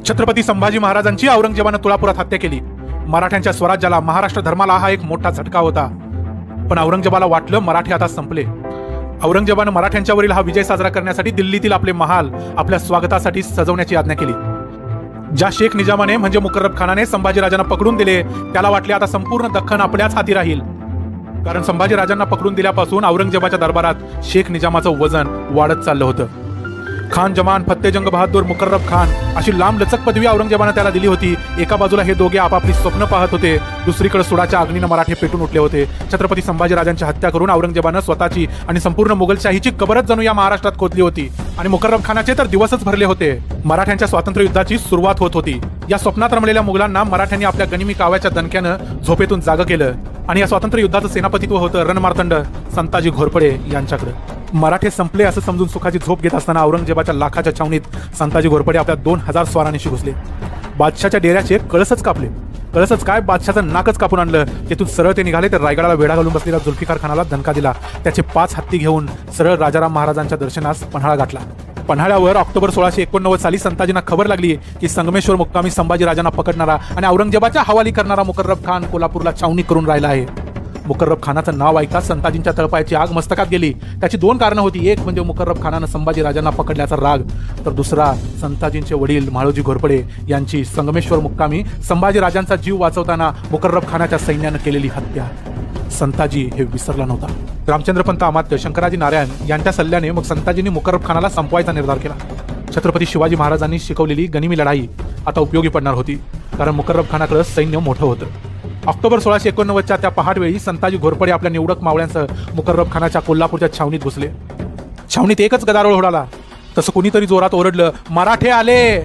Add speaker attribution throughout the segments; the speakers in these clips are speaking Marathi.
Speaker 1: छत्रपती संभाजी महाराजांची औरंगजेबाने तुळापुरात हत्या केली। मराठ्यांच्या स्वराज्याला, महाराष्ट्र धर्माला हा एक मोठा झटका होता। पण औरंगजेबाला वाटलं मराठी आता संपले। औरंगजेबाने मराठ्यांच्यावरील हा विजय साजरा करण्यासाठी दिल्लीतील आपले महाल आपल्या स्वागतासाठी सजवण्याची आज्ञा केली। ज्या शेख निजामाने म्हणजे मुकर्रब खानाने संभाजीराजांना पकडून दिले, त्याला वाटले आता संपूर्ण दख्खन आपल्याच हाती राहील। कारण संभाजीराजांना पकडून दिल्यापासून औरंगजेबाच्या दरबारात शेख निजामाचं वजन वाढत चाललं होतं। खान जमान, फत्तेजंग बहादूर, मुकर्रब खान अशी लांब लचक पदवी औरंगजेबाने त्याला दिली होती। एका बाजूला हे दोघे आपापली स्वप्न पाहत होते, दुसरीकडे सुडाच्या अग्नीने मराठे पेटून उठले होते। छत्रपती संभाजीराजांची हत्या करून औरंगजेबाने स्वतःची आणि संपूर्ण मुघलशाहीची कबरच जणू या महाराष्ट्रात खोदली होती। आणि मुकर्रब खानाचे तर दिवसच भरले होते। मराठ्यांच्या स्वातंत्र्य युद्धाची सुरुवात होत होती। या स्वप्नात रमलेल्या मुघलांना मराठ्यांनी आपल्या गनिमी काव्याच्या दणक्यानं झोपेतून जागं केलं आणि या स्वातंत्र्य युद्धाचं सेनापतित्व होतं रणमार्तंड संताजी घोरपडे यांच्याकडे। मराठे संपले असं समजून सुखाची झोप घेत असताना औरंगजेबाच्या लाखाच्या छावणीत संताजी घोरपडे आपल्या 2000 स्वारांशी घुसले। बादशाच्या डेऱ्याचे कळसच कापले। कळसच काय, बादशाचं नाकच कापून आणलं। तिथून सरळ ते निघाले तर रायगडाला वेढा घालून बसलेल्या जुल्फिकार खानाला धनका दिला। त्याचे 5 हत्ती घेऊन सरळ राजाराम महाराजांच्या दर्शनास पन्हाळा गाठला। पन्हाळ्यावर ऑक्टोबर 1689 साली संताजींना खबर लागली की संगमेश्वर मुक्कामी संभाजीराजांना पकडणारा आणि औरंगजेबाच्या हवाली करणारा मुकर्रब खान कोल्हापूरला छावणी करून राहिला आहे। मुकर्रब खानाचं नाव ऐकताच संताजींच्या तळपायाची आग मस्तकात गेली। त्याची 2 कारणं होती। एक म्हणजे मुकर्रब खानानं संभाजीराजांना पकडल्याचा राग, तर दुसरा संताजींचे वडील माळोजी घोरपडे यांची संगमेश्वर मुक्कामी संभाजीराजांचा जीव वाचवताना मुकर्रब खानाच्या सैन्यानं केलेली हत्या। संताजी हे विसरला नव्हता। रामचंद्रपंत अमात्य, शंकराजी नारायण यांच्या सल्ल्याने मग संताजींनी मुकर्रब खानाला संपवायचा निर्धार केला। छत्रपती शिवाजी महाराजांनी शिकवलेली गनिमी लढाई आता उपयोगी पडणार होती, कारण मुकर्रब खानाकडे सैन्य मोठं होतं। ऑक्टोबर 1689च्या त्या पहाटवेळी संताजी घोरपडे आपल्या निवडक मावळ्यांसह मुकर्रब खानाच्या कोल्हापूरच्या छावणीत घुसले। छावणीत एकच गदारोळ उडाला। तसं कुणीतरी जोरात ओरडलं, मराठे आले।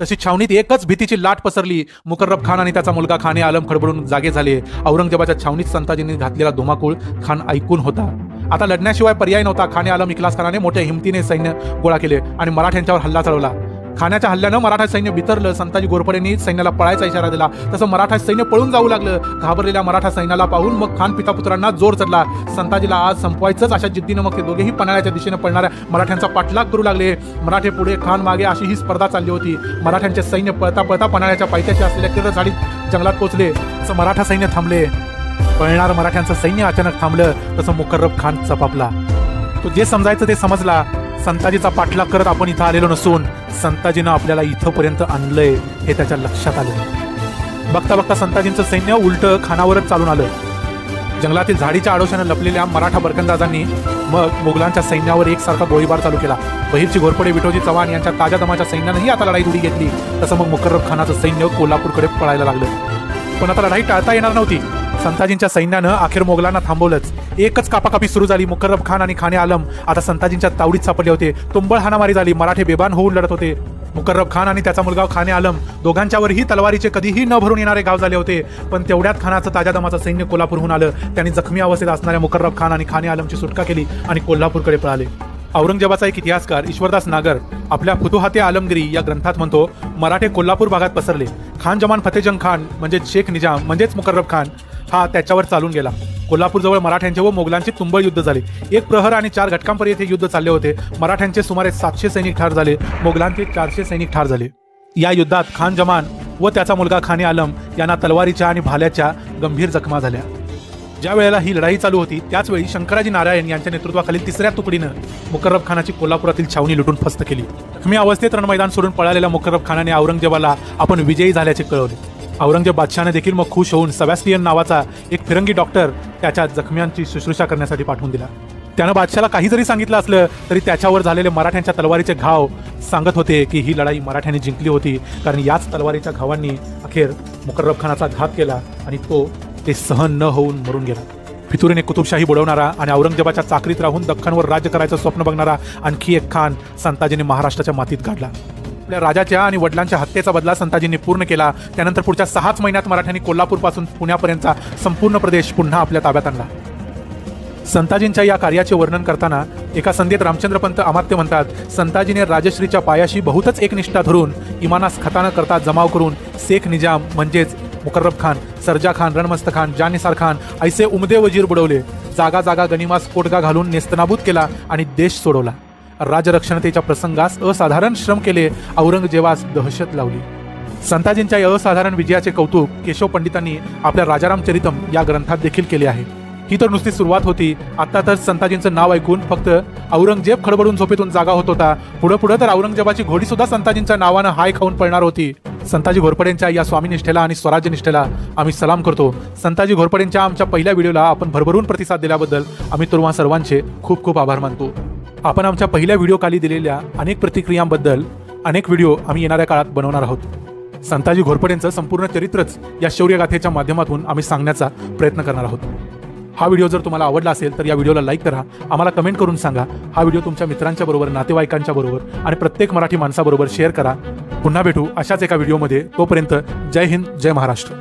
Speaker 1: तशी छावणीत एकच भीतीची लाट पसरली। मुकर्रब खान आणि त्याचा मुलगा खाने आलम खडबडून जागे झाले। औरंगजेबाच्या छावणीत संताजींनी घातलेला धुमाकूळ खान ऐकून होता। आता लढण्याशिवाय पर्याय नव्हता। खाने आलम इखलास खानाने मोठ्या हिमतीने सैन्य गोळा केले आणि मराठ्यांच्यावर हल्ला चढवला। खानाच्या हल्ल्यानं मराठा सैन्य बिथरलं। संताजी घोरपडेंनी सैन्याला पळायचा इशारा दिला, तसं मराठा सैन्य पळून जाऊ लागलं। घाबरलेल्या मराठा सैन्याला पाहून मग खान पितापुत्रांना जोर चढला। संताजीला आज संपवायचंच अशा जिद्दीनं मग ते दोघेही पन्हाळ्याच्या दिशेने पळणाऱ्या मराठ्यांचा पाठलाग करू लागले। मराठे पुढे, खान मागे अशी ही स्पर्धा चालली होती। मराठ्यांचे सैन्य पळता पळता पन्हाळ्याच्या पायथ्याशी असलेल्या किर्र झाडीत जंगलात पोहोचले। तसं मराठा सैन्य थांबले। पळणारं मराठ्यांचं सैन्य अचानक थांबलं। तसं मुकर्रब खान चपापला। तो जे समजायचं ते समजला। संताजीचा पाठलाग करत आपण इथं आलेलो नसून संताजीनं आपल्याला इथंपर्यंत आणलंय हे त्याच्या लक्षात आलं। बघता बघता संताजींचं सैन्य उलट खानावरच चालून आलं। जंगलातील झाडीच्या आडोशानं लपलेल्या मराठा बरकंदाजांनी मग मुघलांच्या सैन्यावर एकसारखा गोळीबार चालू केला। बहिरची घोरपडे, विठोजी चव्हाण यांच्या ताज्या दमाच्या सैन्यानंही आता लढाई उडी घेतली। तसं मग मुकर्रब खानाचं सैन्य कोल्हापूरकडे पळायला लागलं। पण आता लढाई टाळता येणार नव्हती। संताजींच्या सैन्यानं अखेर मोगलांना थांबवलंच। एकच कापाकापी सुरू झाली। मुकर्रब खान आणि खाने आलम आता संताजींच्या तावडीत सापडले होते। तुंबळ हाणामारी झाली। मराठे बेभान होऊन लढत होते। मुकर्रब खान आणि त्याचा मुलगा खाने आलम दोघांच्यावरही तलवारीचे कधीही न भरून येणारे घाव झाले होते। पण तेवढ्यात खानाचं ताज्या दमाचं सैन्य कोल्हापूरहून आलं। त्यांनी जखमी अवस्थेत असणाऱ्या मुकर्रब खान आणि खाने आलमची सुटका केली आणि कोल्हापूरकडे पळाले। औरंगजेबाचा एक इतिहासकार ईश्वरदास नागर आपल्या फुतुहाते आलमगिरी या ग्रंथात म्हणतो, मराठे कोल्हापूर भागात पसरले। खान जमान फतेजंग खान म्हणजे शेख निजाम म्हणजेच मुकर्रब खान हा त्याच्यावर चालून गेला। कोल्हापूरजवळ मराठ्यांचे व मोगलांचे तुंबळ युद्ध झाले। 1 प्रहर आणि 4 घटकांपर्यंत हे युद्ध चालले होते। मराठ्यांचे सुमारे 700 सैनिक ठार झाले, मोगलांचे 400 सैनिक ठार झाले। या युद्धात खान जमान व त्याचा मुलगा खाने आलम यांना तलवारीच्या आणि भाल्याच्या गंभीर जखमा झाल्या। ज्या वेळेला ही लढाई चालू होती त्याच वेळी शंकराजी नारायण यांच्या नेतृत्वाखालील 3ऱ्या तुकडीनं मुकर्रब खानाची कोल्हापुरातील छावणी लुटून फस्त केली। जखमी अवस्थेत रणमैदान सोडून पळालेल्या मुकर्रब खानाने औरंगजेबाला आपण विजयी झाल्याचे कळवले। औरंगजेब बादशाहने देखील मग खुश होऊन सेबॅस्टियन नावाचा एक फिरंगी डॉक्टर त्याच्या जखम्यांची शुश्रूषा करण्यासाठी पाठवून दिला। त्यानं बादशाहला काही जरी सांगितलं असलं तरी त्याच्यावर झालेले मराठ्यांच्या तलवारीचे घाव सांगत होते की ही लढाई मराठ्यांनी जिंकली होती, कारण याच तलवारीच्या घावांनी अखेर मुकर्रब खानाचा घात केला आणि तो ते सहन न होऊन मरून गेला। फितुरीने कुतुबशाही बुडवणारा आणि औरंगजेबाच्या चाकरीत राहून दख्खनवर राज्य करायचं स्वप्न बघणारा आणखी एक खान संताजींनी महाराष्ट्राच्या मातीत गाडला। आपल्या राजाच्या आणि वडिलांच्या हत्येचा बदला संताजींनी पूर्ण केला। त्यानंतर पुढच्या 6च महिन्यात मराठ्यांनी कोल्हापूरपासून पुण्यापर्यंतचा संपूर्ण प्रदेश पुन्हा आपल्या ताब्यात आणला। संताजींच्या या कार्याचे वर्णन करताना एका संधीत रामचंद्रपंत अमात्य म्हणतात, संताजीने राजश्रीच्या पायाशी बहुतच एकनिष्ठा धरून इमानास खता न करता जमाव करून शेख निजाम म्हणजेच मुकर्रब खान, सरजा खान, रणमस्त खान, जानिसार खान ऐसे उमदे वजीर बुडवले। जागा जागा गनिमास कोटगा घालून नेस्तनाबूत केला आणि देश सोडवला। राजरक्षणतेच्या प्रसंगास असाधारण श्रम केले, औरंगजेबास दहशत लावली. संताजींच्या या असाधारण विजयाचे कौतुक केशव पंडितांनी आपल्या राजारामचरितम या ग्रंथात देखील केले आहे. ही तर नुसती सुरुवात होती. आता तर संताजींचं नाव ऐकून फक्त औरंगजेब खडबडून झोपेतून जागा होत होता. पुढे तर औरंगजेबाची घोडी सुद्धा संताजींच्या नावानं हाय खाऊन पळणार होती. संताजी घोरपडेंच्या या स्वामीनिष्ठेला आणि स्वराज्यनिष्ठेला आम्ही सलाम करतो. संताजी घोरपडेंच्या आमच्या पहिल्या व्हिडिओला आपण भरभरून प्रतिसाद दिल्याबद्दल आम्ही तुम्हा सर्वांचे खूप खूप आभार मानतो. आपण आमच्या पहिल्या व्हिडिओ खाली दिलेल्या अनेक प्रतिक्रियांबद्दल अनेक व्हिडिओ आम्ही येणाऱ्या काळात बनवणार आहोत. संताजी घोरपडेंचं संपूर्ण चरित्रच या शौर्यगाथेच्या माध्यमातून आम्ही सांगण्याचा प्रयत्न करणार आहोत. हा व्हिडिओ जर तुम्हाला आवडला असेल तर या व्हिडिओला लाईक करा, आम्हाला कमेंट करून सांगा. हा व्हिडिओ तुमच्या मित्रांच्या बरोबर, नातेवाईकांच्या बरोबर आणि प्रत्येक मराठी माणसाबरोबर शेअर करा. पुन्हा भेटू अशाच एका व्हिडिओमध्ये. तोपर्यंत जय हिंद, जय महाराष्ट्र.